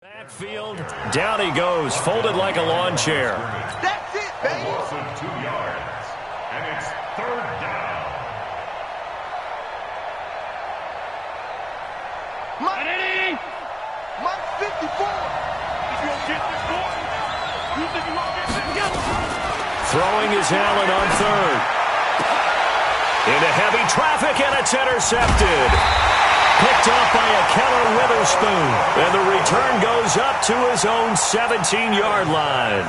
Backfield, down he goes, folded like a lawn chair. That's it, baby. Loss of 2 yards, and it's third down. Mike 54. If you don't get this boy, you think you won't get this? Throwing is Allen on third. Into heavy traffic, and it's intercepted. Picked off by a Keller Witherspoon. And the return goes up to his own 17-yard line.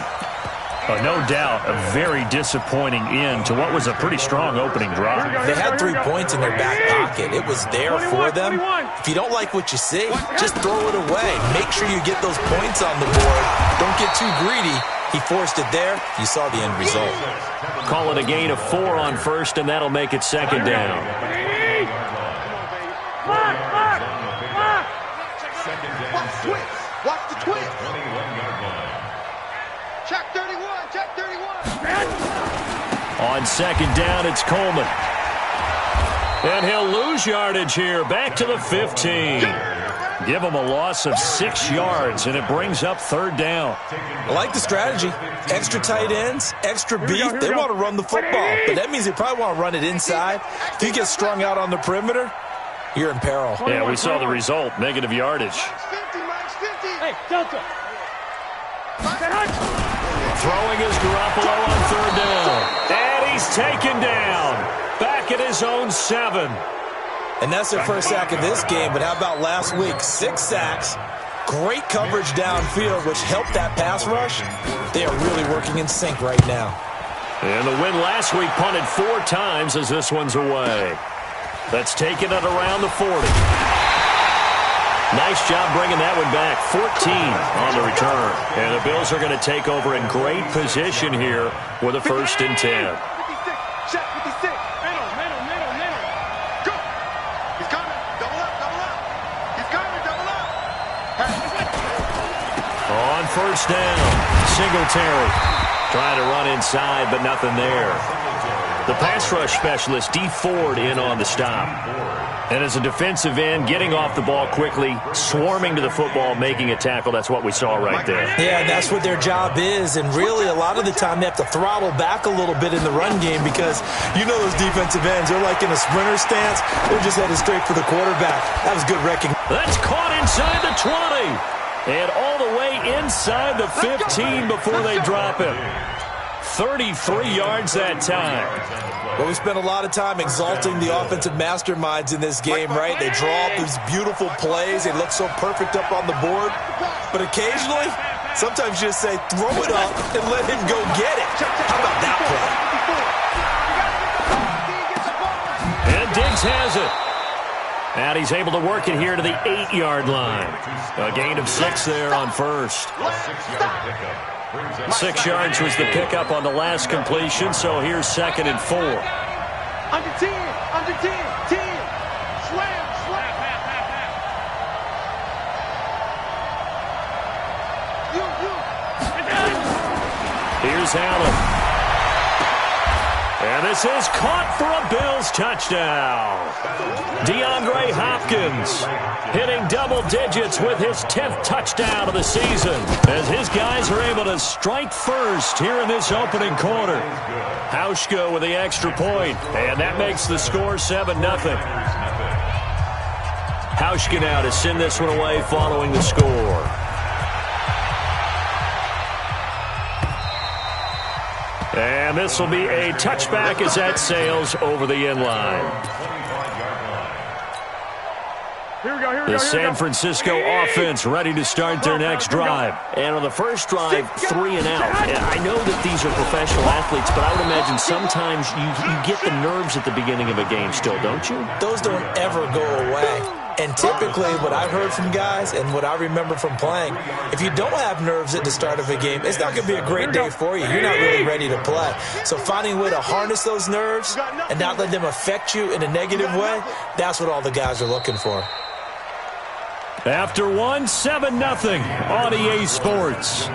No doubt a very disappointing end to what was a pretty strong opening drive. They had 3 points in their back pocket. It was there for them. If you don't like what you see, just throw it away. Make sure you get those points on the board. Don't get too greedy. He forced it there. You saw the end result. Call it a gain of 4 on first, and that'll make it second down. Watch twist. Watch the twist. Check 31. Check 31. On second down, it's Coleman. And he'll lose yardage here. Back to the 15. Give him a loss of 6 yards, and it brings up third down. I like the strategy. Extra tight ends, extra beef. They want to run the football, but that means they probably want to run it inside. If you get strung out on the perimeter, you're in peril. Yeah, we saw the result, negative yardage. Mike's 50. Hey, Delta. Throwing is Garoppolo on third down. And he's taken down. Back at his own 7. And that's their first sack of this game, but how about last week? 6 sacks. Great coverage downfield, which helped that pass rush. They are really working in sync right now. And the win last week punted 4 times as this one's away. That's taken it around the 40. Nice job bringing that one back. 14 on the return. And the Bills are going to take over in great position here with a 1st and 10. 56. Check 56. Middle. Go. He's coming. Double up. He's coming. Double up. On first down, Singletary trying to run inside, but nothing there. The pass rush specialist, D. Ford, in on the stop. And as a defensive end, getting off the ball quickly, swarming to the football, making a tackle, that's what we saw right there. Yeah, that's what their job is, and really a lot of the time they have to throttle back a little bit in the run game because you know those defensive ends, they're like in a sprinter stance. They're just headed straight for the quarterback. That was good recognition. That's caught inside the 20. And all the way inside the 15 before they drop him. 33 yards that time. Well, we spent a lot of time exalting the offensive masterminds in this game, right? They draw up these beautiful plays. They look so perfect up on the board. But occasionally, sometimes you just say, throw it up and let him go get it. How about that play? And Diggs has it. And he's able to work it here to the 8-yard line. A gain of 6 there on first. 6 yards was the pickup on the last completion, so here's 2nd and 4. Under 10. 10. Slam. Here's Allen. And this is caught for a Bills touchdown. DeAndre Hopkins hitting double digits with his 10th touchdown of the season as his guys are able to strike first here in this opening quarter. Hauschka with the extra point, and that makes the score 7-0. Hauschka now to send this one away following the score. And this will be a touchback as that sails over the end line. The San Francisco offense ready to start their next drive. And on the first drive, 3 and out. And I know that these are professional athletes, but I would imagine sometimes you get the nerves at the beginning of a game still, don't you? Those don't ever go away. And typically what I've heard from guys and what I remember from playing, if you don't have nerves at the start of a game, it's not going to be a great day for you. You're not really ready to play. So finding a way to harness those nerves and not let them affect you in a negative way, that's what all the guys are looking for. After 1, 7-0 on EA Sports.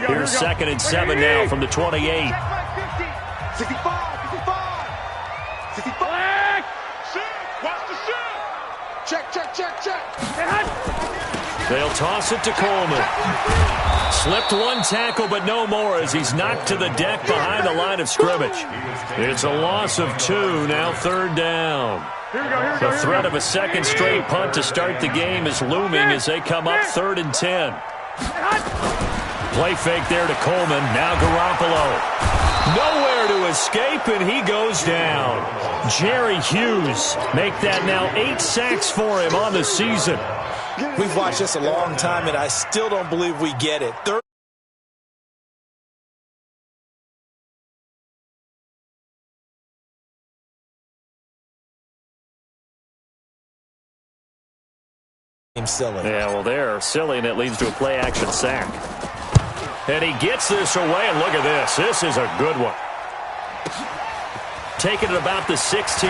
Here's 2nd and 7 now from the 28. 65. Check. They'll toss it to Coleman. Slipped one tackle, but no more as he's knocked to the deck behind the line of scrimmage. It's a loss of 2, now 3rd down. The threat of a second straight punt to start the game is looming as they come up 3rd and 10. Play fake there to Coleman. Now Garoppolo. Nowhere to escape, and he goes down. Jerry Hughes make that now 8 sacks for him on the season. We've watched this a long time, and I still don't believe we get it. Silly. Yeah, well, they're silly, and it leads to a play-action sack. And he gets this away, and look at this. This is a good one. Taking it about the 16.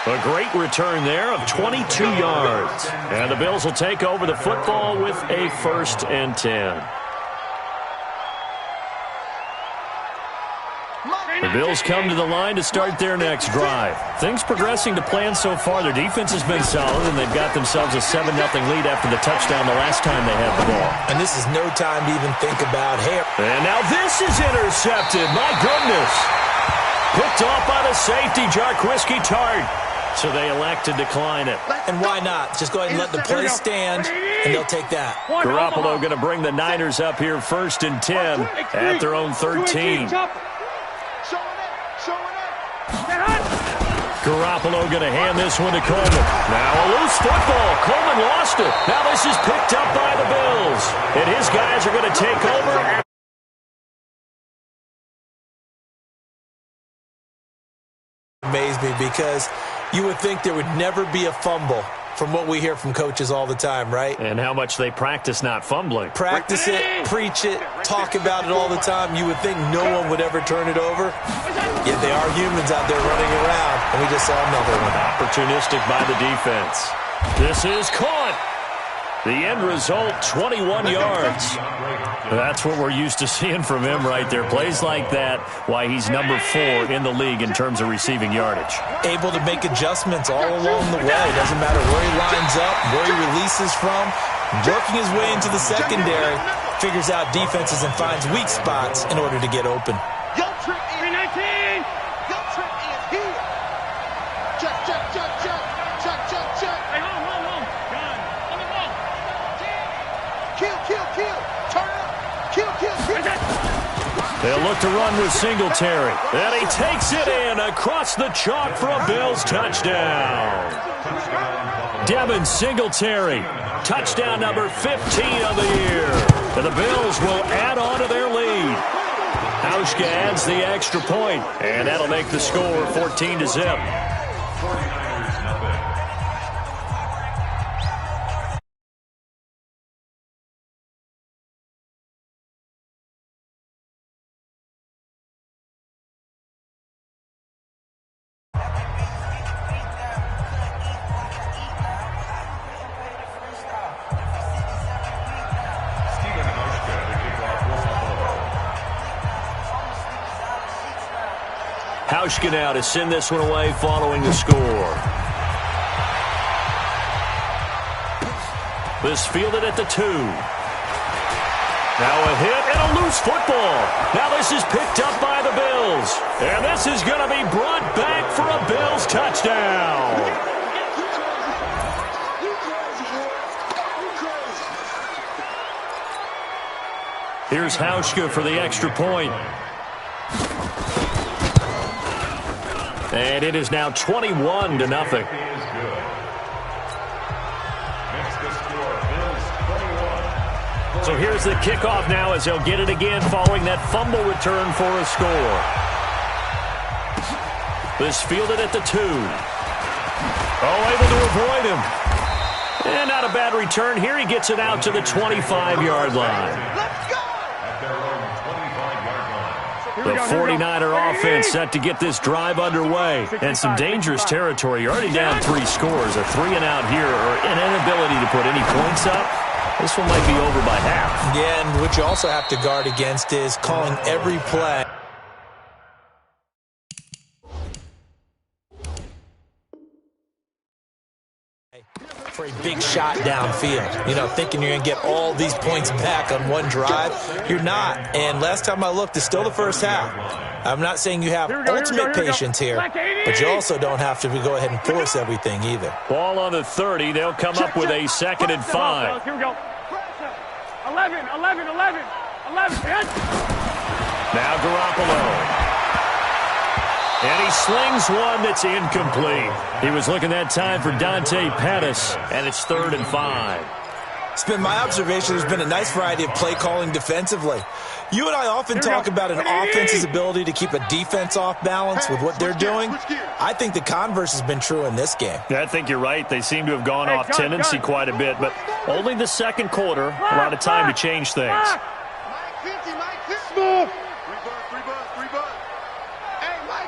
A great return there of 22 yards. And the Bills will take over the football with a 1st and 10. The Bills come to the line to start their next drive. Things progressing to plan so far. Their defense has been solid, and they've got themselves a 7-0 lead after the touchdown the last time they had the ball. And this is no time to even think about hair. And now this is intercepted. My goodness. Picked off by the safety, Jarquiski Tart. So they elect to decline it. And why not? Just go ahead and let the play stand, and they'll take that. Garoppolo going to bring the Niners up here 1st and 10 at their own 13. Garoppolo going to hand this one to Coleman. Now a loose football. Coleman lost it. Now this is picked up by the Bills. And his guys are going to take over. Amazed me because you would think there would never be a fumble from what we hear from coaches all the time, right? And how much they practice not fumbling. Practice it, preach it, talk about it all the time. You would think no one would ever turn it over. Yet they are humans out there running around, and we just saw another one. Opportunistic by the defense. This is caught. The end result, 21 yards. That's what we're used to seeing from him right there. Plays like that, why he's number 4 in the league in terms of receiving yardage. Able to make adjustments all along the way. Doesn't matter where he lines up, where he releases from. Working his way into the secondary, figures out defenses and finds weak spots in order to get open. Yo, Trip is 319. Yo, Trip is here. Check, check, check, check. Check, check, check. Hey, hold. Gun. On the ball. Kill. Turn up. Kill. They'll look to run with Singletary. And he takes it in across the chalk for a Bills touchdown. Devin Singletary. Touchdown number 15 of the year. And the Bills will add on to their lead. Hauschka adds the extra point, and that'll make the score 14-0. Hauschka now to send this one away following the score. This fielded at the 2. Now a hit and a loose football. Now this is picked up by the Bills. And this is going to be brought back for a Bills touchdown. Here's Hauschka for the extra point. And it is now 21-0. So here's the kickoff now as they'll get it again following that fumble return for a score. This fielded at the 2. Oh, able to avoid him. And not a bad return here. He gets it out to the 25-yard line. The 49er offense set to get this drive underway. And some dangerous territory. You're already down 3 scores. A 3-and-out here or an inability to put any points up. This one might be over by half. Yeah, and what you also have to guard against is calling every play. for a big shot downfield. You know, thinking you're going to get all these points back on one drive. You're not. And last time I looked, it's still the first half. I'm not saying you have ultimate patience here, but you also don't have to go ahead and force everything either. Ball on the 30. They'll come up with a 2nd and 5. Here we go. 11. Now Garoppolo. And he slings one that's incomplete. He was looking that time for Dante Pettis, and it's 3rd and 5. It's been my observation there's been a nice variety of play calling defensively. You and I often talk about an offense's ability to keep a defense off balance with what they're doing. I think the converse has been true in this game. Yeah, I think you're right. They seem to have gone off tendency quite a bit, but only the second quarter, a lot of time to change things.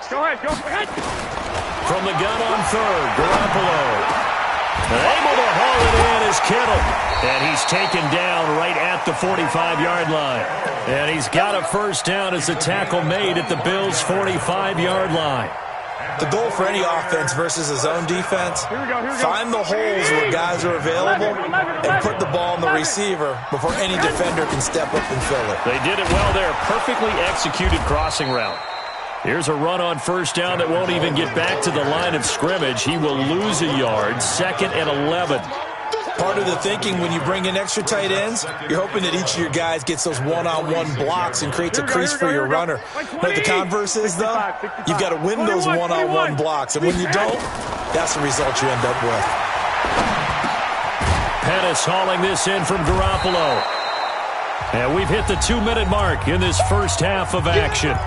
Go ahead. From the gun on 3rd, Garoppolo. Able to haul it in is Kittle. And he's taken down right at the 45-yard line. And he's got a first down as the tackle made at the Bills' 45-yard line. The goal for any offense versus a zone defense, find the holes where guys are available and put the ball in the receiver before any defender can step up and fill it. They did it well there. Perfectly executed crossing route. Here's a run on first down that won't even get back to the line of scrimmage. He will lose a yard. 2nd and 11. Part of the thinking when you bring in extra tight ends, you're hoping that each of your guys gets those one-on-one blocks and creates a crease for your runner. But the converse is, though, you've got to win those one-on-one blocks. And when you don't, that's the result you end up with. Pettis hauling this in from Garoppolo. And we've hit the 2-minute mark in this first half of action.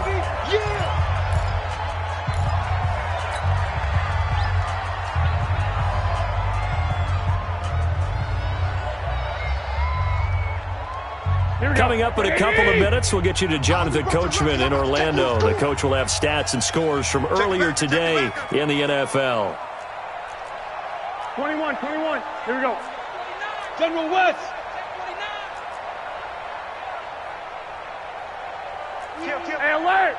Coming up in a couple of minutes, we'll get you to Jonathan Coachman in Orlando. The coach will have stats and scores from earlier today in the NFL. 21. Here we go. General West. Hey, alert.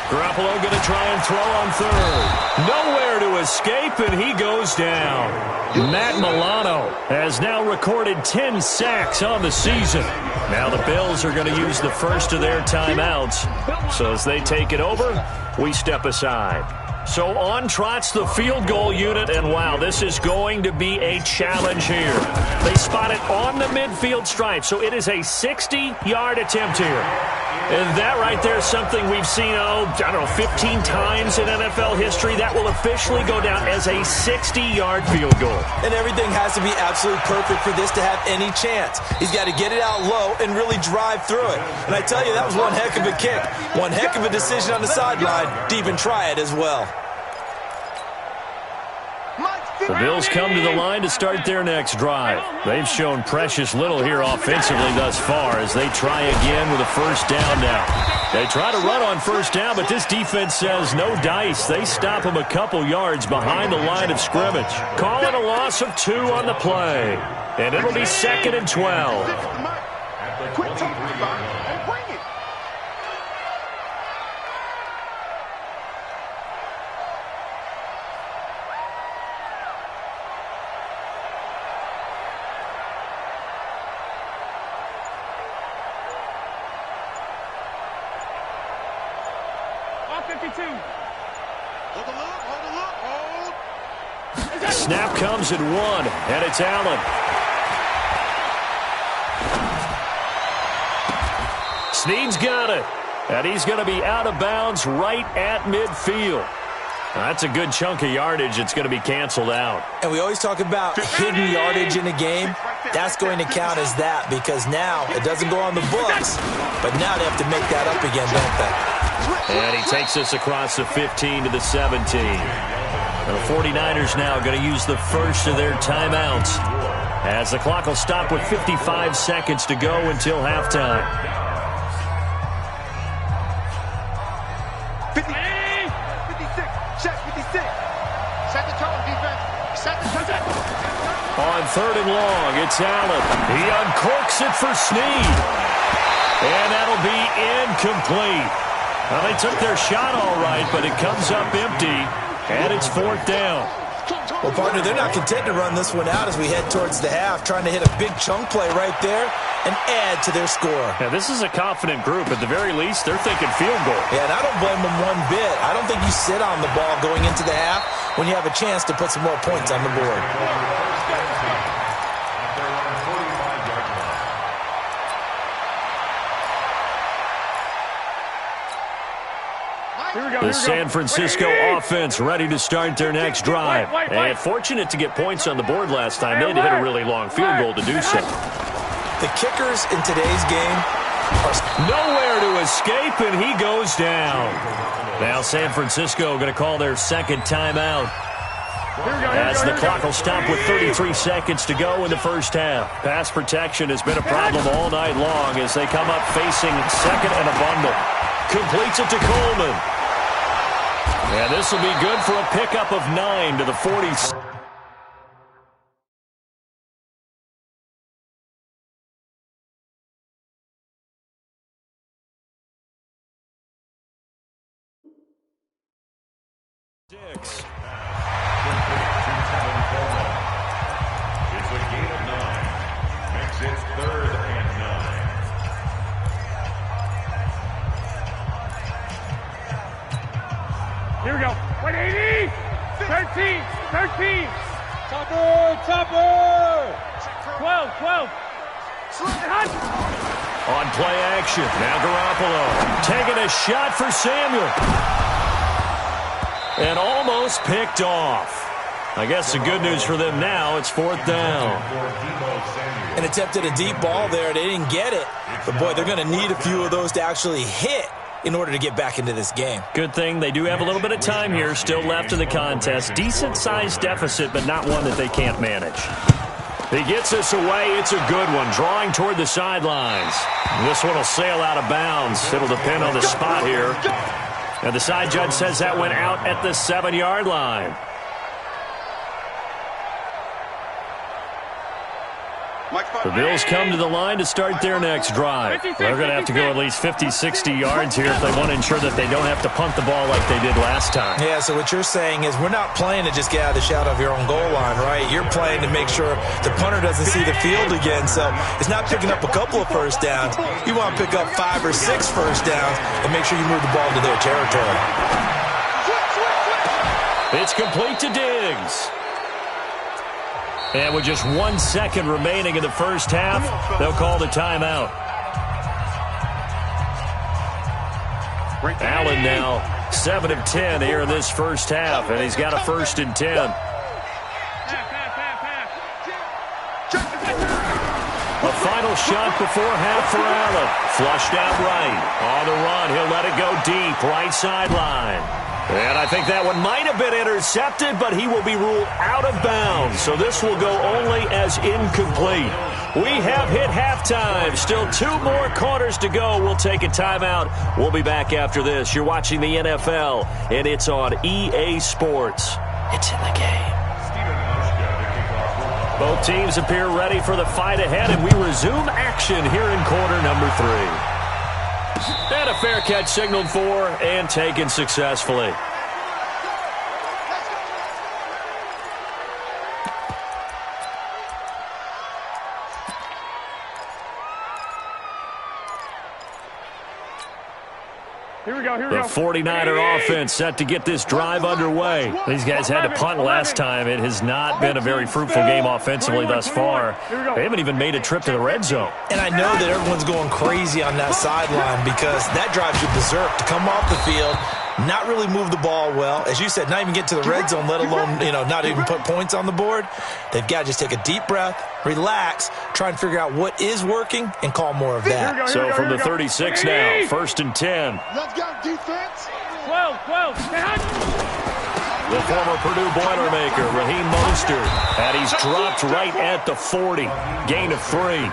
Garoppolo going to try and throw on 3rd. Nowhere to escape, and he goes down. Matt Milano has now recorded 10 sacks on the season. Now the Bills are going to use the first of their timeouts. So as they take it over, we step aside. So on trots the field goal unit, and wow, this is going to be a challenge here. They spot it on the midfield stripe, so it is a 60-yard attempt here. And that right there is something we've seen, 15 times in NFL history. That will officially go down as a 60-yard field goal. And everything has to be absolutely perfect for this to have any chance. He's got to get it out low and really drive through it. And I tell you, that was one heck of a kick. One heck of a decision on the sideline to even try it as well. The Bills come to the line to start their next drive. They've shown precious little here offensively thus far as they try again with a first down now. They try to run on first down, but this defense says no dice. They stop them a couple yards behind the line of scrimmage. Call it a loss of 2 on the play. And it'll be 2nd and 12. Quit talking about it and bring it. Snap comes at 1, and it's Allen. Snead's got it, and he's going to be out of bounds right at midfield. That's a good chunk of yardage. It's going to be canceled out. And we always talk about hidden yardage in a game. That's going to count as that because now it doesn't go on the books, but now they have to make that up again, don't they? And he takes us across the 15 to the 17. And the 49ers now going to use the first of their timeouts as the clock will stop with 55 seconds to go until halftime. 56. Check 56. Set the tone, defense. Set the tone. On 3rd and long, it's Allen. He uncorks it for Snead. And that'll be incomplete. Well, they took their shot all right, but it comes up empty. And it's 4th down. Well, partner, they're not content to run this one out as we head towards the half, trying to hit a big chunk play right there and add to their score. Yeah, this is a confident group. At the very least, they're thinking field goal. Yeah, and I don't blame them one bit. I don't think you sit on the ball going into the half when you have a chance to put some more points on the board. The San Francisco offense ready to start their next drive. And fortunate to get points on the board last time. They had to hit a really long field goal to do so. The kickers in today's game are nowhere to escape, and he goes down. Now San Francisco going to call their second timeout. As the clock will stop with 33 seconds to go in the first half. Pass protection has been a problem all night long as they come up facing second and a bundle. Completes it to Coleman. And this will be good for a pickup of 9 to the 40s. It's a gain of 9. Makes it 3rd and 9. Here we go. 180. 13. 13. Topper. 12. On play action. Now Garoppolo taking a shot for Samuel. And almost picked off. I guess the good news for them now, it's 4th down. and attempted a deep ball there. They didn't get it. But, boy, they're going to need a few of those to actually hit in order to get back into this game. Good thing they do have a little bit of time here still left in the contest. Decent-sized deficit, but not one that they can't manage. He gets this away. It's a good one. Drawing toward the sidelines. This one will sail out of bounds. It'll depend on the spot here. And the side judge says that went out at the 7-yard line. The Bills come to the line to start their next drive. They're going to have to go at least 50, 60 yards here if they want to ensure that they don't have to punt the ball like they did last time. Yeah, so what you're saying is we're not playing to just get out of the shadow of your own goal line, right? You're playing to make sure the punter doesn't see the field again. So it's not picking up a couple of first downs. You want to pick up 5 or 6 first downs and make sure you move the ball into their territory. It's complete to Diggs. And with just 1 second remaining in the first half, they'll call the timeout. Allen now 7 of 10 here in this first half, and he's got a 1st and 10. A final shot before half for Allen. Flushed out right. On the run, he'll let it go deep, right sideline. And I think that one might have been intercepted, but he will be ruled out of bounds. So this will go only as incomplete. We have hit halftime. Still 2 more quarters to go. We'll take a timeout. We'll be back after this. You're watching the NFL, and it's on EA Sports. It's in the game. Both teams appear ready for the fight ahead, and we resume action here in quarter number 3. And a fair catch signaled for and taken successfully. The 49er offense set to get this drive underway. These guys had to punt last time. It has not been a very fruitful game offensively thus far. They haven't even made a trip to the red zone. And I know that everyone's going crazy on that sideline because that drives you berserk to come off the field, not really move the ball well. As you said, not even get to the red zone, let alone, not even put points on the board. They've got to just take a deep breath, relax, try and figure out what is working, and call more of that. So from the 36 now, 1st and 10. Let's go, defense. 12. The former Purdue Boilermaker, Raheem Mostert, and he's dropped right at the 40. Gain of 3.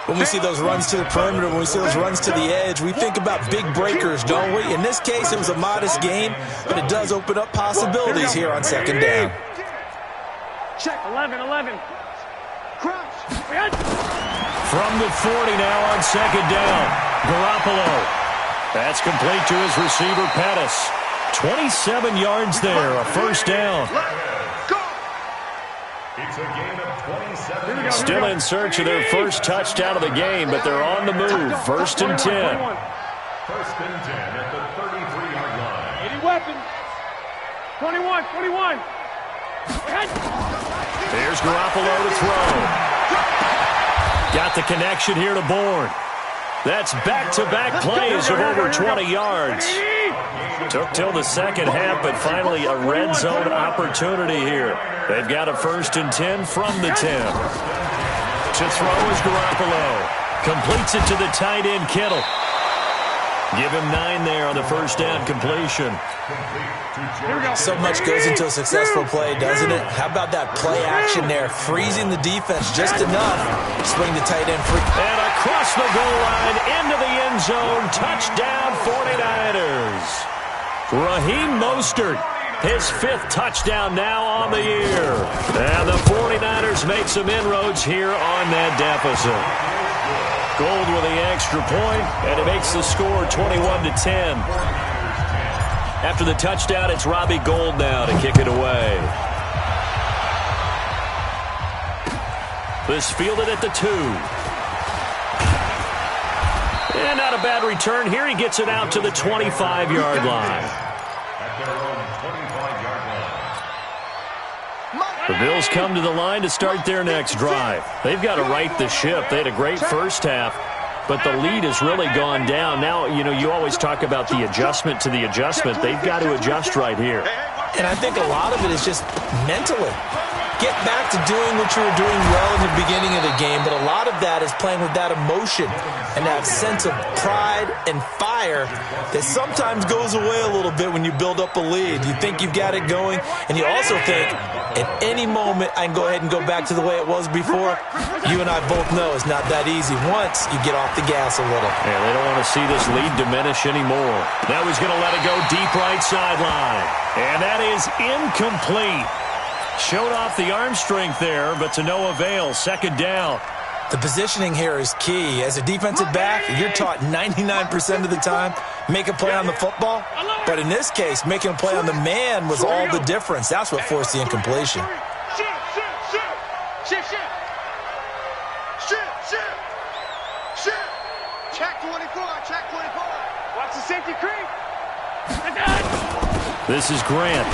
When we see those runs to the perimeter, when we see those runs to the edge, we think about big breakers, don't we? In this case, it was a modest gain, but it does open up possibilities here on 2nd down. Check. 11. Crouch. From the 40 now on 2nd down. Garoppolo. That's complete to his receiver, Pettis. 27 yards there, a first down. It's a gain of 27. Still in search of their first touchdown of the game, but they're on the move. First and 10. First and 10 at the 33-yard line. 80 weapons. 21. Here's Garoppolo to throw. Got the connection here to Bourne. That's back-to-back plays of over 20 yards. Took till the second half, but finally a red zone opportunity here. They've got a first and 10 from the 10. To throw is Garoppolo. Completes it to the tight end, Kittle. Give him 9 there on the first down completion. So much goes into a successful play, doesn't it? How about that play action there? Freezing the defense just enough. Swing the tight end free. And across the goal line, into the end zone. Touchdown 49ers. Raheem Mostert, his 5th touchdown now on the year. And the 49ers made some inroads here on that deficit. Gold with the extra point, and it makes the score 21-10. After the touchdown, it's Robbie Gould now to kick it away. This fielded at the 2. And not a bad return here. He gets it out to the 25-yard line. At their own 25-yard line. The Bills come to the line to start their next drive. They've got to right the ship. They had a great first half, but the lead has really gone down. Now, you always talk about the adjustment to the adjustment. They've got to adjust right here. And I think a lot of it is just mentally. Get back to doing what you were doing well in the beginning of the game, but a lot of that is playing with that emotion and that sense of pride and fire that sometimes goes away a little bit when you build up a lead. You think you've got it going, and you also think at any moment I can go ahead and go back to the way it was before. You and I both know it's not that easy once you get off the gas a little. Yeah, they don't want to see this lead diminish anymore. Now he's going to let it go deep right sideline. And that is incomplete. Showed off the arm strength there, but to no avail. Second down. The positioning here is key. As a defensive back, you're taught 99% of the time, make a play on the football. But in this case, making a play on the man was all the difference. That's what forced the incompletion. Check 24. Watch the safety creep. This is Grant.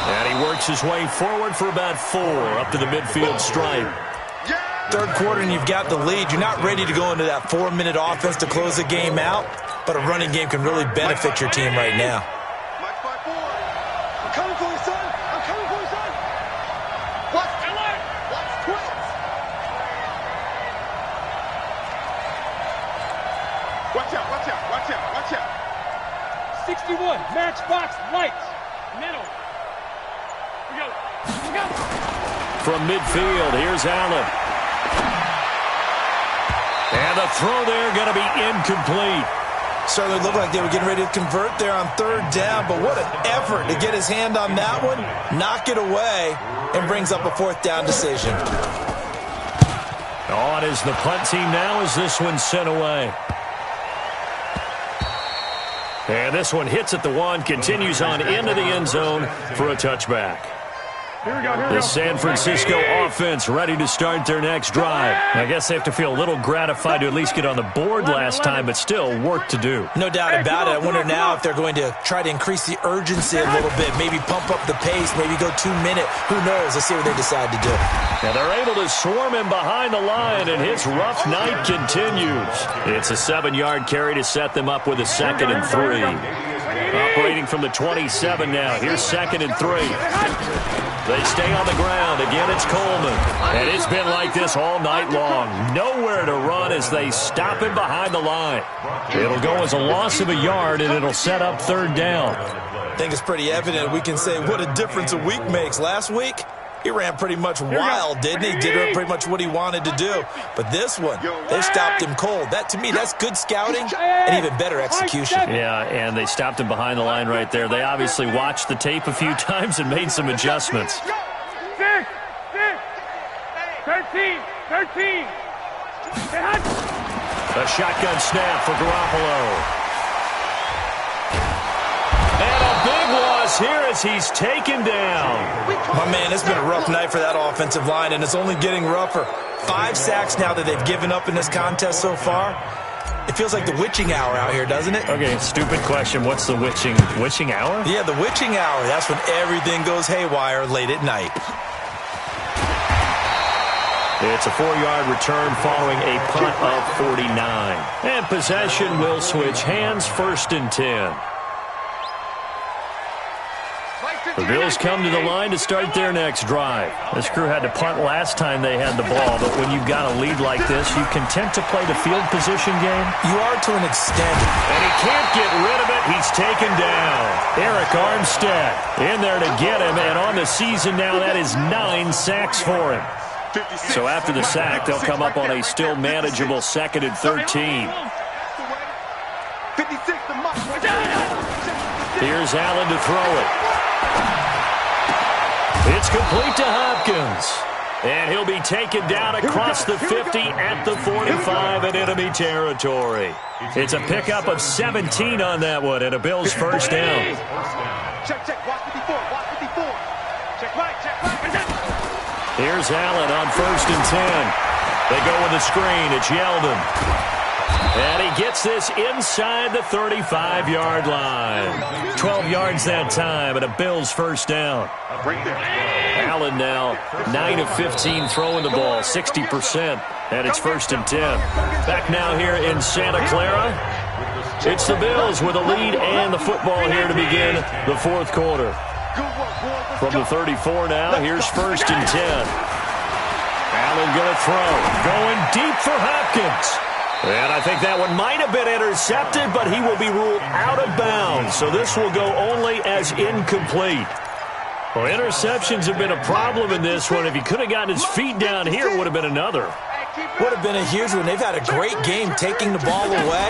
And he works his way forward for about 4 up to the midfield stripe. Third quarter and you've got the lead. You're not ready to go into that 4-minute offense to close the game out, but a running game can really benefit your team right now. I'm coming for you, son. Watch twins. Watch out. 61, matchbox, lights, middle. We go. From midfield, here's Allen. And the throw there going to be incomplete. Certainly looked like they were getting ready to convert there on third down, but what an effort to get his hand on that one, knock it away, and brings up a 4th down decision. On is the punt team now as this one's sent away. And this one hits at the 1, continues on into the end zone for a touchback. The San Francisco offense ready to start their next drive. I guess they have to feel a little gratified to at least get on the board last time, but still work to do. No doubt about it. I wonder now if they're going to try to increase the urgency a little bit, maybe pump up the pace, maybe go 2-minute. Who knows? Let's see what they decide to do. And they're able to swarm him behind the line, and his rough night continues. It's a 7-yard carry to set them up with a 2nd and 3. Operating from the 27 now. Here's 2nd and 3. They stay on the ground. Again, it's Coleman. And it's been like this all night long. Nowhere to run as they stop him behind the line. It'll go as a loss of a yard, and it'll set up 3rd down. I think it's pretty evident. We can say what a difference a week makes. Last week, he ran pretty much wild, didn't he? Did pretty much what he wanted to do. But this one, they stopped him cold. That, to me, that's good scouting and even better execution. Yeah, and they stopped him behind the line right there. They obviously watched the tape a few times and made some adjustments. 6, 13. A shotgun snap for Garoppolo. And a big loss here as he's taken down. My man, it's been a rough night for that offensive line, and it's only getting rougher. 5 sacks now that they've given up in this contest so far. It feels like the witching hour out here, doesn't it? Okay, stupid question. What's the witching hour? Yeah, the witching hour. That's when everything goes haywire late at night. It's a 4-yard return following a punt of 49. And possession will switch hands, 1st and 10. The Bills come to the line to start their next drive. This crew had to punt last time they had the ball, but when you've got a lead like this, you content to play the field position game? You are to an extent. And he can't get rid of it. He's taken down. Eric Armstead in there to get him, and on the season now, that is 9 sacks for him. So after the sack, they'll come up on a still manageable 2nd and 13. Here's Allen to throw it. It's complete to Hopkins. And he'll be taken down across the 50 at the 45 in enemy territory. It's a pickup of 17 on that one and a Bills first down. Check, watch 54, watch 54. Check right. Here's Allen on 1st and 10. They go with the screen. It's Yeldon. And he gets this inside the 35-yard line. 12 yards that time and a Bills first down. Allen now 9 of 15 throwing the ball, 60%. And it's 1st and 10. Back now here in Santa Clara. It's the Bills with a lead and the football here to begin the 4th quarter. From the 34 now, here's 1st and 10. Allen going to throw. Going deep for Hopkins. And I think that one might have been intercepted, but he will be ruled out of bounds. So this will go only as incomplete. Well, interceptions have been a problem in this one. If he could have gotten his feet down here, it would have been another. Would have been a huge one. They've had a great game taking the ball away.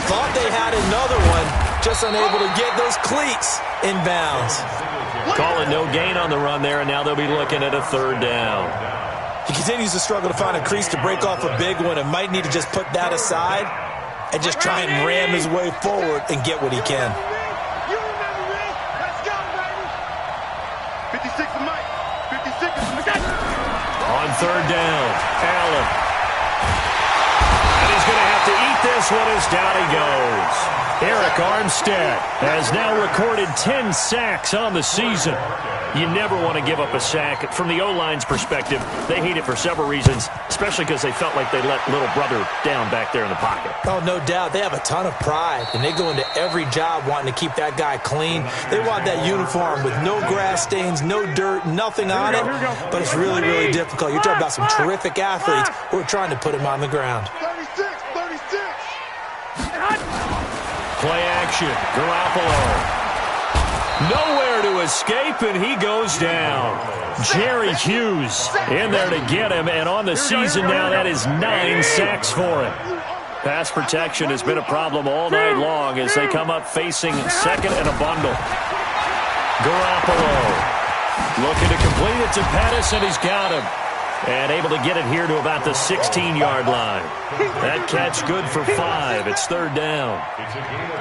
Thought they had another one, just unable to get those cleats in bounds. Calling no gain on the run there, and now they'll be looking at a 3rd down. He continues to struggle to find a crease to break off a big one and might need to just put that aside and just try and ram his way forward and get what he can. You remember me? Let's go, baby. 56 to Mike. 56 to Mike. On 3rd down, Allen. And he's going to have to eat this one as down he goes. Eric Armstead has now recorded 10 sacks on the season. You never want to give up a sack. From the O-line's perspective, they hate it for several reasons, especially because they felt like they let little brother down back there in the pocket. Oh, no doubt. They have a ton of pride, and they go into every job wanting to keep that guy clean. They want that uniform with no grass stains, no dirt, nothing on it, but it's really, really difficult. You're talking about some terrific athletes who are trying to put him on the ground. 36. Play action. Garoppolo. Nowhere to escape, and he goes down. Jerry Hughes in there to get him, and on the season now, that is 9 sacks for him. Pass protection has been a problem all night long as they come up facing 2nd and a bundle. Garoppolo looking to complete it to Pettis, and he's got him. And able to get it here to about the 16-yard line. That catch good for 5. It's 3rd down.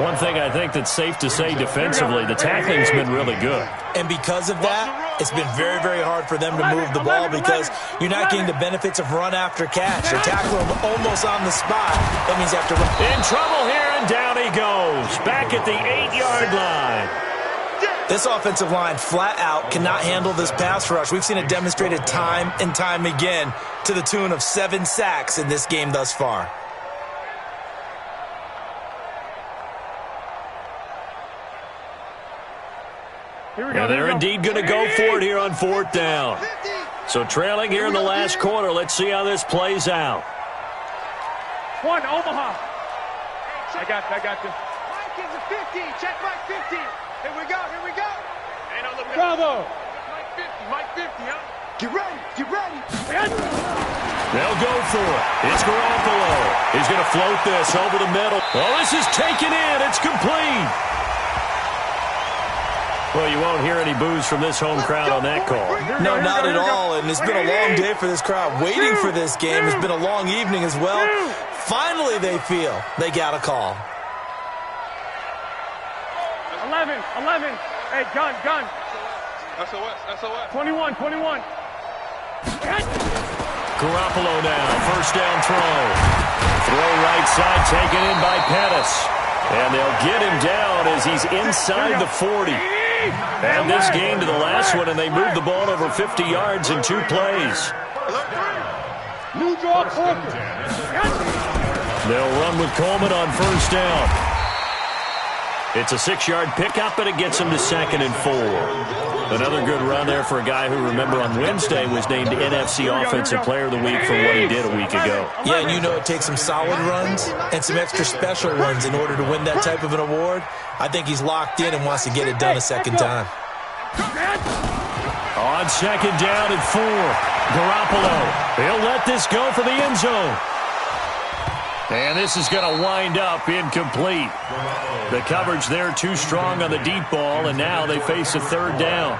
One thing I think that's safe to say defensively, the tackling's been really good. And because of that, it's been very, very hard for them to move the ball because you're not getting the benefits of run after catch. They're tackling him almost on the spot. That means you have to run. In trouble here, and down he goes. Back at the 8-yard line. This offensive line flat out cannot handle this pass rush. We've seen it demonstrated time and time again to the tune of 7 sacks in this game thus far. Yeah, they're indeed going to go for it here on 4th down. So trailing here in the last quarter. Let's see how this plays out. 1, Omaha. I got this. Mike is a 50. Check Mike 50. Here we go. Bravo. Mike 50, huh? Get ready. They'll go for it. It's Garoppolo. He's going to float this over the middle. Oh, this is taken in. It's complete. Well, you won't hear any boos from this home crowd on that call. No, not at all. And it's been a long day for this crowd waiting for this game. It's been a long evening as well. Finally, they feel they got a call. 11. Hey, gun. SOS. 21. Garoppolo now, first down throw. Throw right side, taken in by Pettis. And they'll get him down as he's inside the 40. And this game to the last one, and they moved the ball over 50 yards in 2 plays. New draw, Parker. They'll run with Coleman on first down. It's a 6-yard pickup, and it gets him to 2nd and 4. Another good run there for a guy who, remember, on Wednesday was named NFC Offensive Player of the Week for what he did a week ago. Yeah, and you know it takes some solid runs and some extra special ones in order to win that type of an award. I think he's locked in and wants to get it done a second time. On 2nd down and 4, Garoppolo. He'll let this go for the end zone. And this is going to wind up incomplete. The coverage there too strong on the deep ball, and now they face a 3rd down.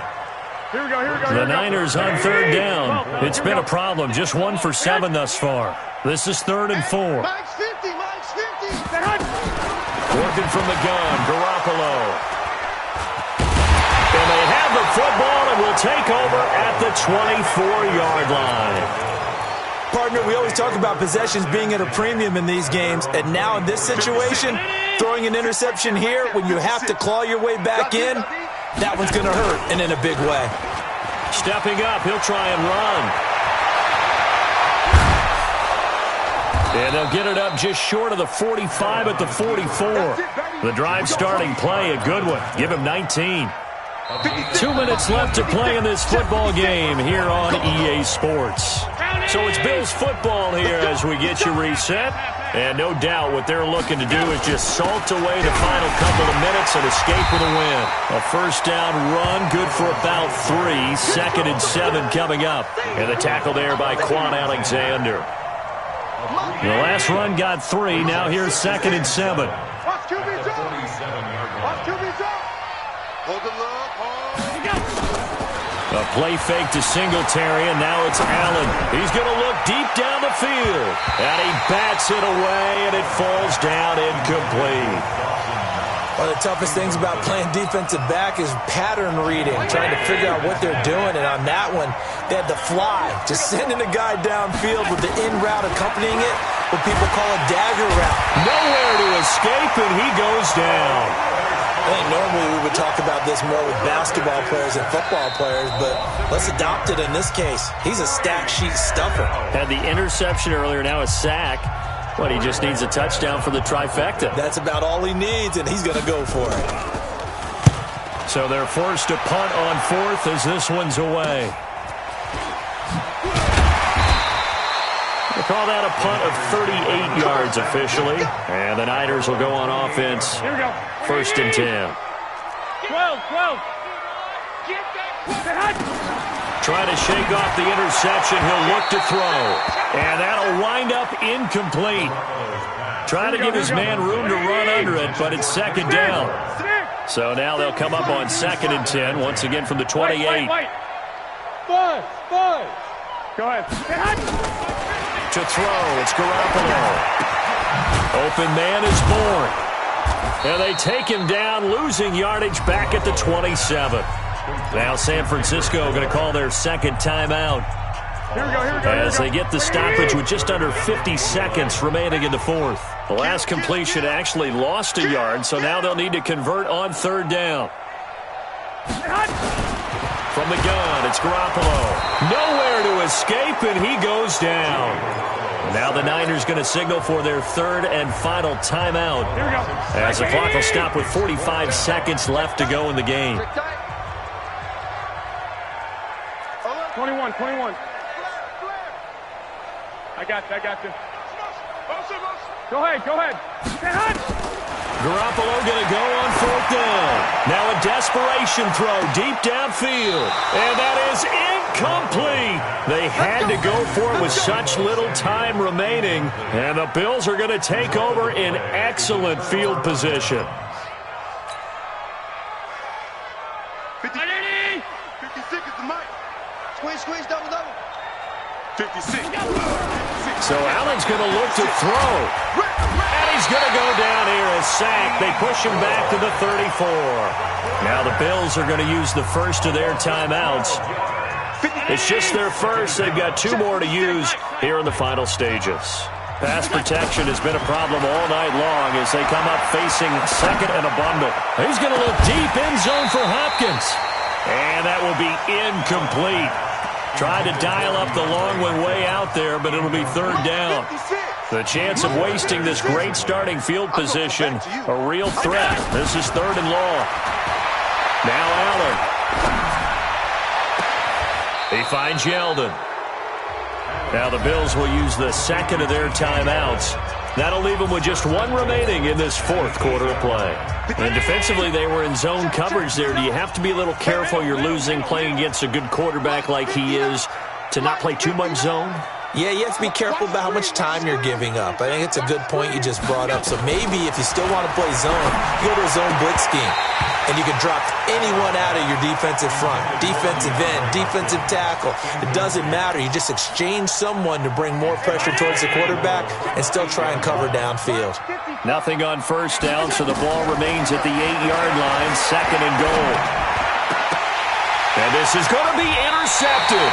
Here we go. The Niners on 3rd down. It's been a problem. Just 1 for 7 thus far. This is 3rd and 4. Mike's 50. Working from the gun, Garoppolo. And they have the football and will take over at the 24-yard line. Partner, we always talk about possessions being at a premium in these games, and now in this situation, throwing an interception here when you have to claw your way back in, that one's going to hurt, and in a big way. Stepping up, he'll try and run. And they'll get it up just short of the 45 at the 44. The drive starting play, a good one. Give him 19. 2 minutes left to play in this football game here on EA Sports. So it's Bills football here as we get you reset. And no doubt what they're looking to do is just salt away the final couple of minutes and escape with a win. A first down run, good for about 3. 2nd and 7 coming up. And the tackle there by Quan Alexander. The last run got 3. Now here's 2nd and 7. Watch QB zone. Hold the look. A play fake to Singletary, and now it's Allen. He's going to look deep down the field. And he bats it away, and it falls down incomplete. One of the toughest things about playing defensive back is pattern reading, trying to figure out what they're doing. And on that one, they had to fly, just sending a guy downfield with the in route accompanying it, what people call a dagger route. Nowhere to escape, and he goes down. I think normally we would talk about this more with basketball players and football players, but let's adopt it in this case. He's a stack sheet stuffer. Had the interception earlier, now a sack. But he just needs a touchdown for the trifecta. That's about all he needs, and he's going to go for it. So they're forced to punt on 4th as this one's away. They call that a punt of 38 yards officially. And the Niners will go on offense. Here we go. 1st and 10. 12. Trying to shake off the interception. He'll look to throw. And that'll wind up incomplete. Trying to give his man room to run under it, but it's 2nd down. So now they'll come up on 2nd and 10, once again from the 28. Five. Go ahead. To throw, it's Garoppolo. Open man is born. And they take him down, losing yardage back at the 27. Now San Francisco going to call their 2nd timeout. Here we go. As they get the stoppage with just under 50 seconds remaining in the 4th. The last completion actually lost a yard, so now they'll need to convert on 3rd down. From the gun, it's Garoppolo. Nowhere to escape, and he goes down. Now the Niners going to signal for their 3rd and final timeout. Here we go. As the clock will stop with 45 seconds left to go in the game. 21. I got this. Go ahead. Garoppolo going to go on 4th down. Now a desperation throw deep downfield. And that is incomplete. They had to go for it with such little time remaining. And the Bills are going to take over in excellent field position. 56 is the mic. Squeeze, double. 56. So Allen's going to look to throw. And he's going to go down here as sacked. They push him back to the 34. Now the Bills are going to use the first of their timeouts. It's just their first. They've got 2 more to use here in the final stages. Pass protection has been a problem all night long as they come up facing second and abundant. He's going to look deep end zone for Hopkins. And that will be incomplete. Tried to dial up the long one way out there, but it'll be third down. The chance of wasting this great starting field position, a real threat. This is third and long. Now Allen. He finds Yeldon. Now the Bills will use the second of their timeouts. That'll leave them with just 1 remaining in this fourth quarter of play. And defensively, they were in zone coverage there. Do you have to be a little careful? You're losing playing against a good quarterback like he is to not play too much zone? Yeah, you have to be careful about how much time you're giving up. I think it's a good point you just brought up. So maybe if you still want to play zone, you go to a zone blitz scheme. And you can drop anyone out of your defensive front. Defensive end, defensive tackle. It doesn't matter. You just exchange someone to bring more pressure towards the quarterback and still try and cover downfield. Nothing on first down, so the ball remains at the 8-yard line, second and goal. And this is going to be intercepted.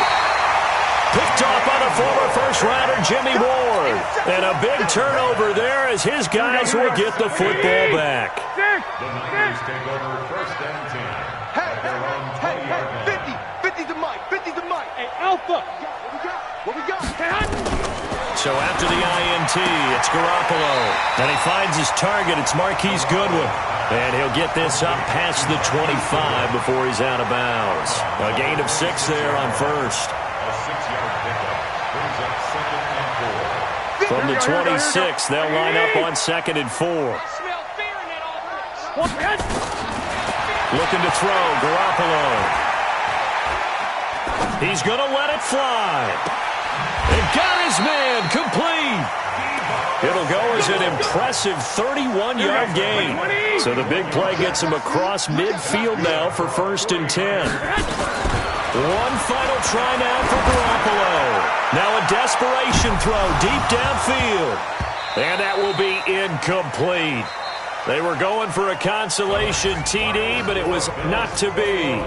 Picked off by the former first-rounder Jimmy Ward. And a big turnover there as his guys will get the football back. The Niners take over first and 10. Hey, 50 to Mike, 50 to Mike. Hey, Alpha. What we got? So after the INT, it's Garoppolo. And he finds his target. It's Marquise Goodwin. And he'll get this up past the 25 before he's out of bounds. A gain of 6 there on first. A 6-yard pickup brings up second and 4. From the 26, they'll line up on second and 4. Looking to throw, Garoppolo. He's going to let it fly. And got his man complete. It'll go as an impressive 31-yard gain. So the big play gets him across midfield now for first and 10. One final try now for Garoppolo. Now a desperation throw deep downfield. And that will be incomplete. They were going for a consolation TD, but it was not to be.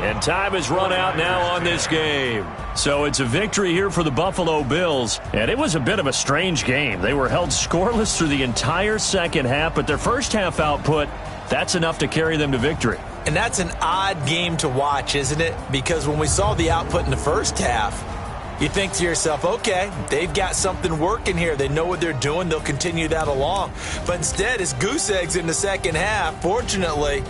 And time has run out now on this game. So it's a victory here for the Buffalo Bills. And it was a bit of a strange game. They were held scoreless through the entire second half, but their first half output, that's enough to carry them to victory. And that's an odd game to watch, isn't it? Because when we saw the output in the first half, you think to yourself, okay, they've got something working here. They know what they're doing. They'll continue that along. But instead, it's goose eggs in the second half. Fortunately,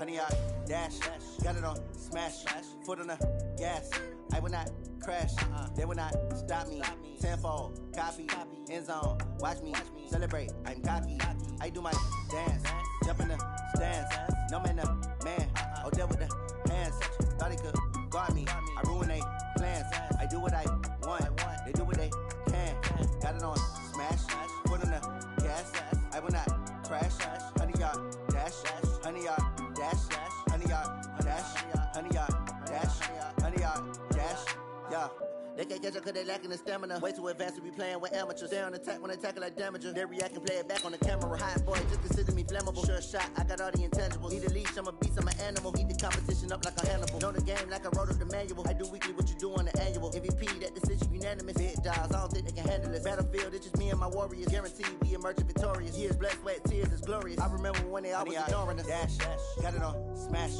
100-yard dash. Got it on smash. Foot on the gas. I will not crash. They will not stop me. Tenfold, copy, end zone. Watch me celebrate. I'm cocky. I do my dance. Jump in the stands. No man, the man. Oh, there with the hands. Thought he could guard me. I ruin they plans. I do what I want. They do what they can. Got it on smash. Foot on the gas. I will not crash. 100-yard dash. 100-yard dash. 100-yard dash. 100-yard dash. 100-yard dash. Yeah. They can't catch up cause they lacking the stamina. Way too advanced to be playing with amateurs. Stay on attack when they tackle like damager. They react and play it back on the camera. Hot boy, just consider me flammable. Sure shot, I got all the intangibles. Need a leash, I'm a beast, I'm an animal. Heat the competition up like a Hannibal. Know the game like I wrote up the manual. I do weekly what you do on the annual. MVP, that decision unanimous. Big dogs, I don't think they can handle it. Battlefield, it's just me and my warriors. Guaranteed we emerging victorious. Years, blood, sweat, tears, it's glorious. I remember when they always ignoring us. Dash, got it on smash.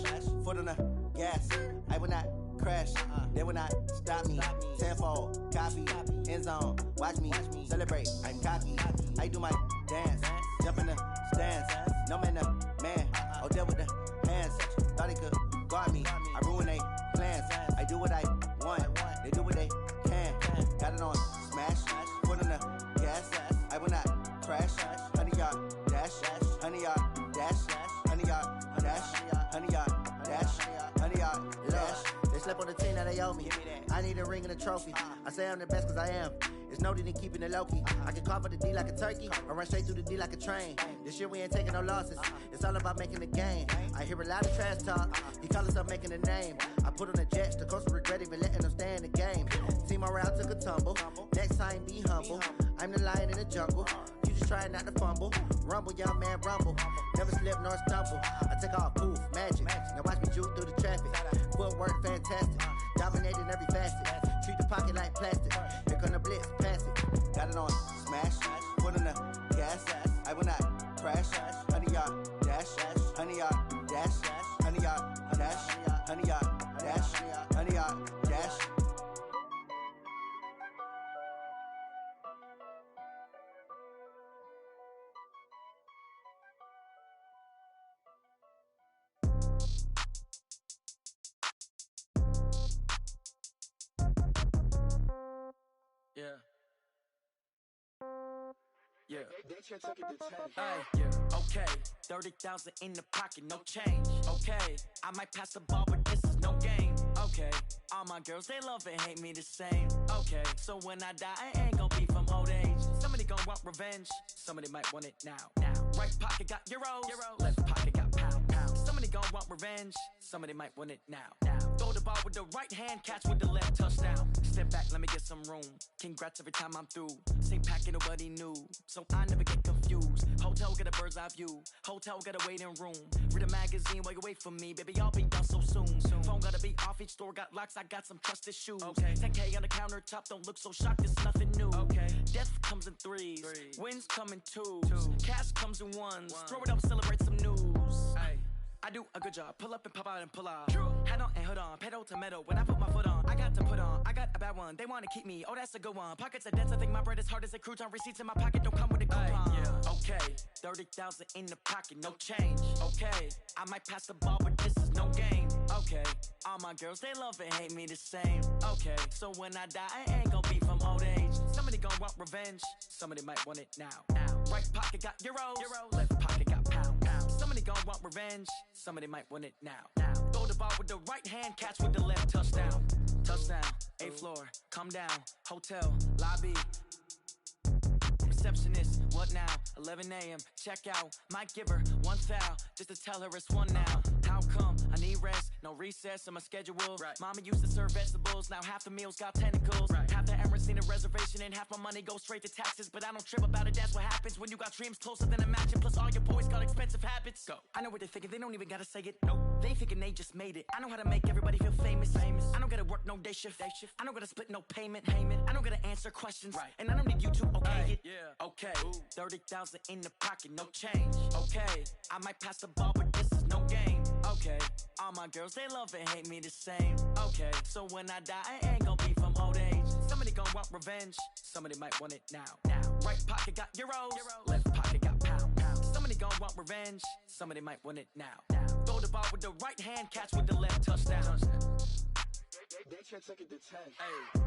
Foot on the gas. I will not crash. They will not stop me. Tenfold, copy, end zone. Watch me celebrate. I'm cocky. I do my dance. Jump in the stands. No man, the man. Oh, there with the hands. Thought he could guard me. I ruin they plans. I do what I want. They do what they can. Got it on smash. Foot on the gas. I will not crash. 100-yard dash. 100-yard dash. 100-yard dash. 100-yard dash. 100-yard dash. They slept on the team, now they owe me. I need a ring and a trophy. I say I'm the best cause I am. It's no need in keeping it low-key. I can carve for the D like a turkey, or run straight through the D like a train. This year we ain't taking no losses. It's all about making the game. I hear a lot of trash talk. He call himself making a name. I put on the Jets, the coach will regret even letting them stay in the game. Team morale took a tumble. Next time be humble. I'm the lion in the jungle. You just trying not to fumble. Rumble, young man, rumble. Never slip nor stumble. I take off, poof, magic. Now watch me juke through the traffic. Footwork fantastic. Dominating every facet. Treat the pocket like plastic. Here come the blitz, pass it. Got it on smash. Foot on the gas. I will not crash. 100-yard dash. 100-yard dash. 100-yard dash. 100-yard dash. 100-yard dash. Yeah. Yeah. Ay, yeah. Okay. 30,000 in the pocket, no change. Okay. I might pass the ball, but this is no game. Okay. All my girls, they love and hate me the same. Okay. So when I die, I ain't gon' be from old age. Somebody gon' want revenge. Somebody might want it now. Right pocket got euros. Left pocket got pound. Somebody gon' want revenge. Somebody might want it now. Throw the ball with the right hand, catch with the left, touchdown. Step back, let me get some room. Congrats every time I'm through. Same packet, nobody knew, so I never get confused. Hotel got a bird's eye view. Hotel got a waiting room. Read a magazine while you wait for me, baby. I'll be done so soon. Phone gotta be off. Each store got locks. I got some trusted shoes. Okay. 10K on the countertop. Don't look so shocked. It's nothing new. Okay. Death comes in threes. Wins come in twos. Cash comes in ones. Throw it up, celebrate some news. Ay. I do a good job. Pull up and pop out and pull out. Head on and hood on. Pedal to metal. When I put my foot on, I got to put on. I got a bad one. They want to keep me. Oh, that's a good one. Pockets are dense. I think my bread is hard as a crouton. Receipts in my pocket don't come with a coupon. Yeah. Okay. 30,000 in the pocket. No change. Okay. I might pass the ball, but this is no game. Okay. All my girls, they love and hate me the same. Okay. So when I die, I ain't gon' be from old age. Somebody gon' want revenge. Somebody might want it now. Right pocket got euros. Left pocket got pound. Somebody gon' want revenge. Somebody might want it now. Throw the ball with the right hand, catch with the left, touchdown. Touchdown, 8th floor, come down, hotel, lobby. Receptionist, what now? 11 a.m., check out. Might give her one foul, just to tell her it's one now. How come? I need rest, no recess in my schedule. Right. Mama used to serve vegetables, now half the meals got tentacles. Right. Half the Emirates need a reservation and half my money goes straight to taxes. But I don't trip about it, that's what happens when you got dreams closer than a mansion. Plus all your boys got expensive habits. Go. I know what they're thinking, they don't even gotta say it. Nope. They thinking they just made it. I know how to make everybody feel famous. I don't gotta work no day shift. I don't gotta split no payment. I don't gotta answer questions. Right. And I don't need you to okay it. Yeah. Okay. 30,000 in the pocket, no change. Okay. I might pass the ball, but this is no game. Okay. All my girls, they love and hate me the same. Okay. So when I die, I ain't gon' be from old age. Somebody gon' want revenge. Somebody might want it now. Right pocket got euros. Left pocket got pound. Somebody gon' want revenge. Somebody might want it now. Throw the spot with the right hand, catch with the left, touchdown. They can't take it to 10. Hey.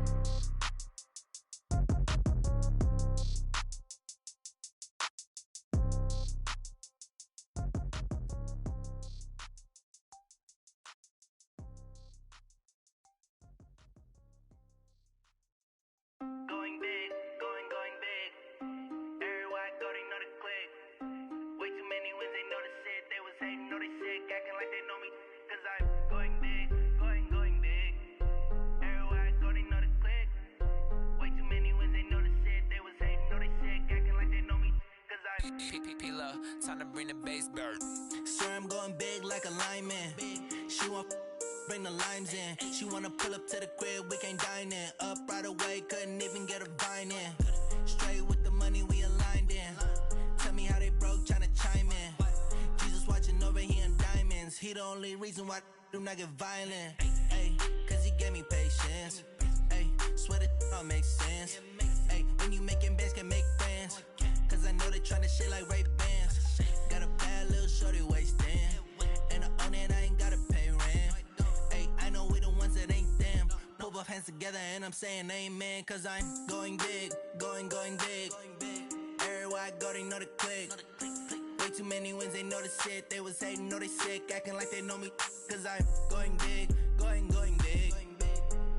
Going big, going big. Everywhere I go, they know the click. Way too many wins, they know the shit. They was hating, know they sick, acting like they know me. Cause I'm going big, going big. Everywhere I go, they know the click. Way too many wins, they know the shit. They was hating, know they sick, acting like they know me. Cause I'm P-P-P-Love, time to bring the bass bird. Swear I'm going big like a lineman. She want bring the limes in. She wanna pull up to the crib, we can't dine in. Up right away, couldn't even get a vine in. Straight with the money we aligned in. Tell me how they broke, tryna chime in. Jesus watching over here in diamonds. He the only reason why I do not get violent. Ay, cause he gave me patience. Ay, swear that all makes sense. Ay, when you making bands, can make friends. Cause I know they tryna shit like Ray-Bans. Got a bad little shorty wasting. And I own it, I ain't gotta pay rent. Ay, I know we the ones that ain't them. Put both hands together and I'm saying amen. Cause I'm going big, going big. Everywhere I go, they know the click. Way too many wins, they know the shit. They was hating, know they sick, acting like they know me. Cause I'm going big, going big.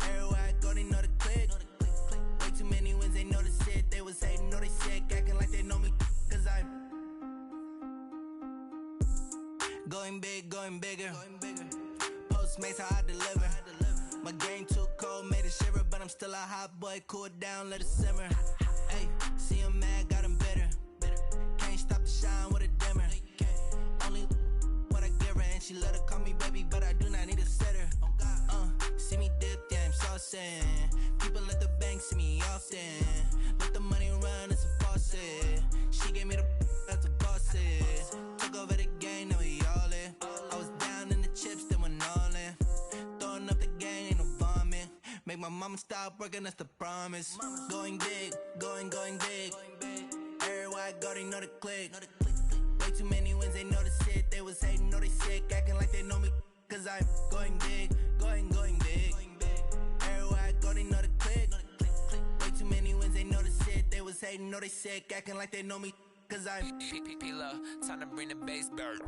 Everywhere I go, they know the click. Way too many wins, they know the shit. They was hating, know they sick, acting like they know me. Cause I'm going big, going bigger. Postmates how I deliver. My game too cold, made it shiver, but I'm still a hot boy. Cool down, let it simmer. Hey, see him mad, got him bitter. Can't stop the shine with a dimmer. Only what I give her, and she let her call me baby, but I do not need a sitter. See me dip, yeah, I'm saucing. People at the bank see me often. Let the money run, it's a faucet. She gave me the that's a boss it. Took over the game, now we all in. I was down in the chips, then went all in. Throwing up the game, ain't no vomit. Make my mama stop working, that's the promise. Going big, going big. Everywhere I go, they know the click. Way too many wins, they know the shit. They was hating, know they sick, acting like they know me. Cause I'm going big, going big. Everywhere I go, they know the click. Way too many wins, they know the shit. They was hating, know they sick, acting like they know me. Cause I'm P-P-P-Love, time to bring the bass bird.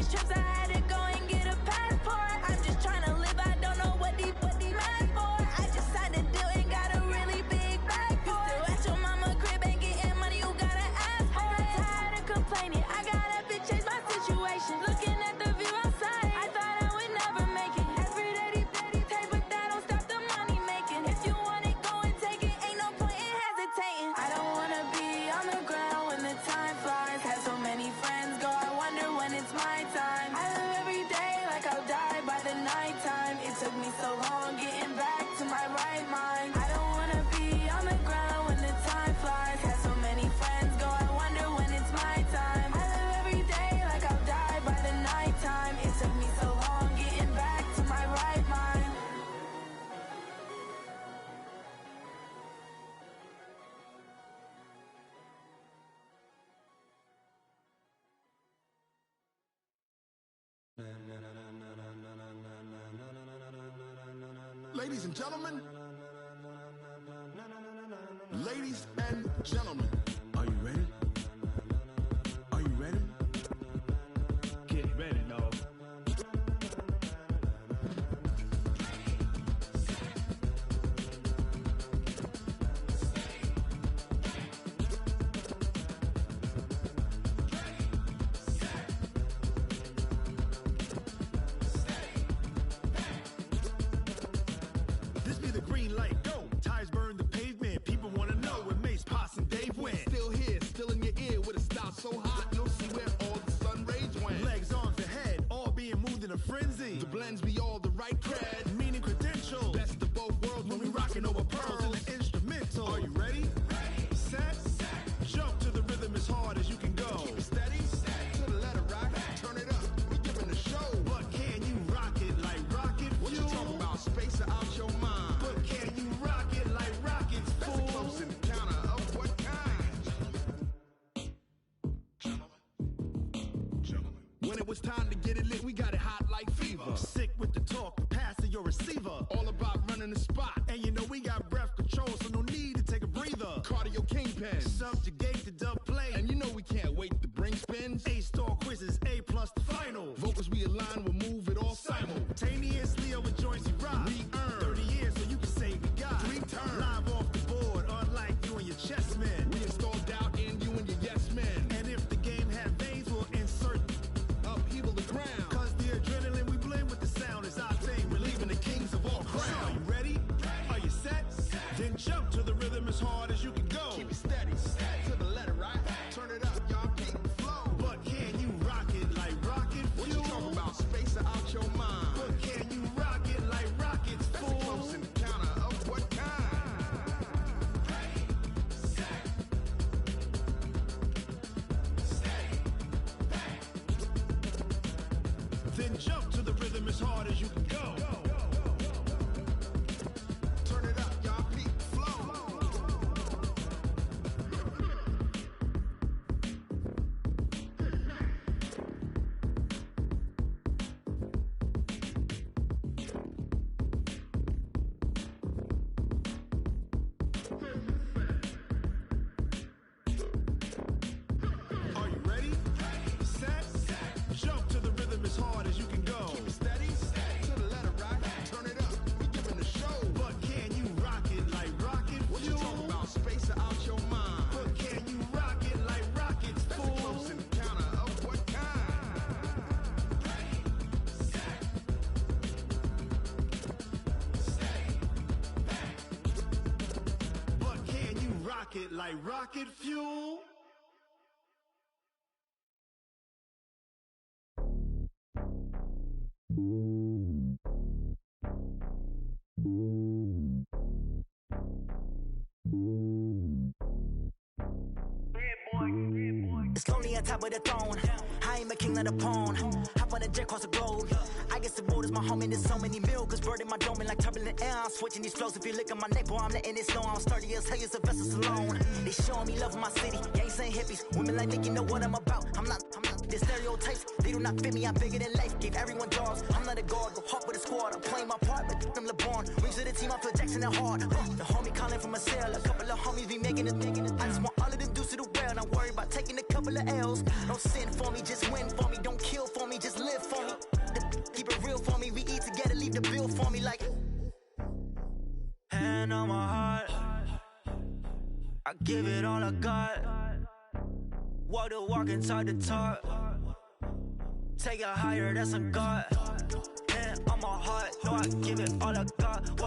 these trips, I had to go and get a passport. I'm just trying to live, I don't know what these mad for. I just signed a deal and got a really big bag for it. Still at your mama crib and getting money, you gotta ask for it. I'm tired of complaining, I got up and changed my situation. Looking at the view outside, I thought I would never make it. Every day they take, but that don't stop the money making. If you want it, go and take it, ain't no point in hesitating. I don't wanna be on the ground when the time flies. Had so many friends go, I wonder when it's my time. I live every day like I'll die by the nighttime. It took me so long getting back to my right mind. I don't wanna be on the ground when the time flies. Had so many friends go, I wonder when it's my time. I live every day like I'll die by the nighttime. It took me so long getting back to my right mind. Ladies and gentlemen, ladies and gentlemen, are you ready? Are you ready? Get ready, dog. This be the green light, go. Tires burn the pavement. People wanna know where Mace, Potts, and Dave went. Still here, still in your ear with a style so hot, you'll see where all the sun rays went. Legs on the head, all being moved in a frenzy. The blends be all the right cred, meaning credentials. Best of both worlds when we rockin' over pearls in the instrumental. Are you ready? Set, jump to the rhythm as hard as you can go. Keep it steady, to the letter rock. Turn it up, we giving a show. But can you rock it like rocket fuel? What you talking about? Space out your mind. But can you rock it like rockets, fool? That's a close encounter of what kind? Gentlemen. When it was time to get it lit, we got it hot like fever. Sick with the talk, passing your receiver. All about running the spot. And you know we got breath control, so no need to take a breather. Cardio kingpin, subjugate the dub play. And you know we can't wait to bring spins. A-star quizzes, A+ the final. Vocals we align, we'll move it all simultaneously over joints we rock. We earn 30 years so you can say we got 3 turns. Live off the board, unlike you and your chess men. We install doubt in you and your yes men. And if the game had veins, we'll insert upheaval the ground. Cause the adrenaline we blend with the sound is our thing. We're leaving the kings of all crowns. Are you ready? Are you set? Then jump to the rhythm as hard as you can go. Keep it steady, to the letter right. Turn it up, y'all keep the flow. But can you rock it like rocket fuel? What you talking about? Space out your mind. But can you rock it like rockets, fool? That's a close encounter of what kind? Then jump to the rhythm as hard as you can go. Turn it up, y'all keep the flow. Are you ready? Set, jump to the rhythm as hard as you can go. Keep it steady, to the letter right. Turn it up, we giving a show. But can you rock it like rocket fuel? What you talking about? Space out your mind. But can you rock it like rockets, fool? That's a close encounter of what kind? But can you rock it like rocket fuel? It's lonely on top of the throne. I am a king of the pawn. Hop on a jet across the globe. I guess the world is my home and there's so many milkers bird in my dome and like turbulent air. I'm switching these flows. If you look at my neck, boy, I'm letting it slow. I'm sturdy as hell as a vessel alone. They showing me love in my city. Gangs ain't hippies. Women like think you know what I'm about. I'm not. The stereotypes, they do not fit me. I'm bigger than life. Gave everyone jobs. I'm not a guard. Go hard with a squad. I'm playing my part, but them LeBron. Rings to the team. I feel Jackson and hard. The homie calling from a cell. A couple of homies be making it. I just want all of them dudes to do well. Not worry about taking a couple of L's. Don't sin for me, just win for me. Don't kill for me, just I give it all I got. Walk the walk inside the talk. Take it higher, that's a God. And on my heart, no, I give it all I got.